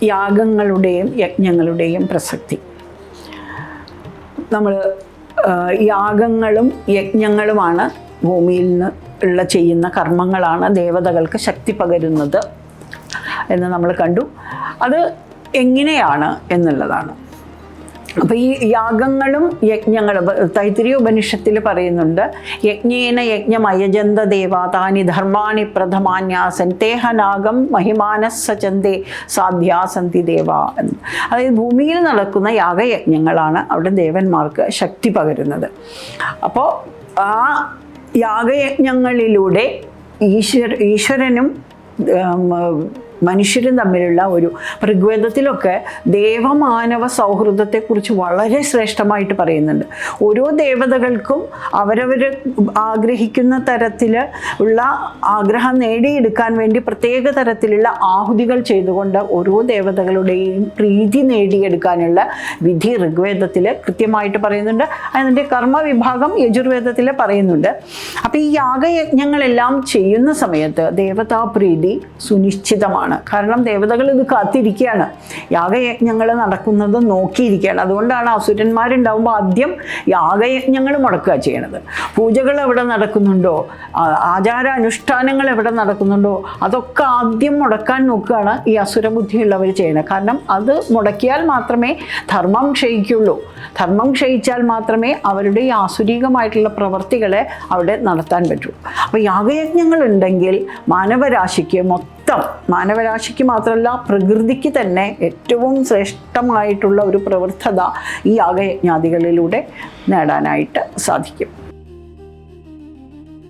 യാഗങ്ങളുടെയും യജ്ഞങ്ങളുടെയും പ്രസക്തി. നമ്മൾ യാഗങ്ങളും യജ്ഞങ്ങളുമാണ് ഭൂമിയിൽ നിന്ന് ചെയ്യുന്ന കർമ്മങ്ങളാണ് ദേവതകൾക്ക് ശക്തി പകരുന്നത് എന്ന് നമ്മൾ കണ്ടു. അത് എങ്ങനെയാണ് എന്നുള്ളതാണ്. അപ്പോൾ ഈ യാഗങ്ങളും യജ്ഞങ്ങളും തൈത്തിരീയ ഉപനിഷത്തിൽ പറയുന്നുണ്ട്, യജ്ഞേന യജ്ഞമയജന്ത ദേവ താനി ധർമാണി പ്രഥമാന്യാസൻ തേഹനാഗം മഹിമാനസ്സചന്തേ സാധ്യാസന്തി ദേവ എന്ന്. അതായത് ഭൂമിയിൽ നടക്കുന്ന യാഗയജ്ഞങ്ങളാണ് അവിടെ ദേവന്മാർക്ക് ശക്തി പകരുന്നത്. അപ്പോൾ ആ യാഗയജ്ഞങ്ങളിലൂടെ ഈശ്വരനും മനുഷ്യരും തമ്മിലുള്ള ഒരു ഋഗ്വേദത്തിലൊക്കെ ദേവമാനവ സൗഹൃദത്തെക്കുറിച്ച് വളരെ ശ്രേഷ്ഠമായിട്ട് പറയുന്നുണ്ട്. ഓരോ ദേവതകൾക്കും അവരവർ ആഗ്രഹിക്കുന്ന തരത്തിൽ ഉള്ള ആഗ്രഹം നേടിയെടുക്കാൻ വേണ്ടി പ്രത്യേക തരത്തിലുള്ള ആഹുതികൾ ചെയ്തുകൊണ്ട് ഓരോ ദേവതകളുടെയും പ്രീതി നേടിയെടുക്കാനുള്ള വിധി ഋഗ്വേദത്തിൽ കൃത്യമായിട്ട് പറയുന്നുണ്ട്. അതിൻ്റെ കർമ്മവിഭാഗം യജുർവേദത്തിൽ പറയുന്നുണ്ട്. അപ്പോൾ ഈ യാഗയജ്ഞങ്ങളെല്ലാം ചെയ്യുന്ന സമയത്ത് ദേവതാപ്രീതി സുനിശ്ചിതമാണ്. കാരണം ദേവതകൾ ഇത് കാത്തിരിക്കുകയാണ്, യാഗയജ്ഞങ്ങൾ നടക്കുന്നത് നോക്കിയിരിക്കുകയാണ്. അതുകൊണ്ടാണ് അസുരന്മാരുണ്ടാവുമ്പോൾ ആദ്യം യാഗയജ്ഞങ്ങൾ മുടക്കുക ചെയ്യണത്. പൂജകൾ എവിടെ നടക്കുന്നുണ്ടോ, ആചാരാനുഷ്ഠാനങ്ങൾ എവിടെ നടക്കുന്നുണ്ടോ അതൊക്കെ ആദ്യം മുടക്കാൻ നോക്കുകയാണ് ഈ അസുരബുദ്ധിയുള്ളവർ ചെയ്യണത്. കാരണം അത് മുടക്കിയാൽ മാത്രമേ ധർമ്മം ക്ഷയിക്കുള്ളൂ. ധർമ്മം ക്ഷയിച്ചാൽ മാത്രമേ അവരുടെ ഈ ആസുരീകമായിട്ടുള്ള പ്രവൃത്തികളെ അവിടെ നടത്താൻ പറ്റൂ. അപ്പോൾ യാഗയജ്ഞങ്ങൾ ഉണ്ടെങ്കിൽ മാനവരാശിക്ക് മാത്രമല്ല പ്രകൃതിക്ക് തന്നെ ഏറ്റവും ശ്രേഷ്ഠമായിട്ടുള്ള ഒരു പ്രവൃത്തത ഈ യാഗയജ്ഞാദികളിലൂടെ നേടാനായിട്ട് സാധിക്കും.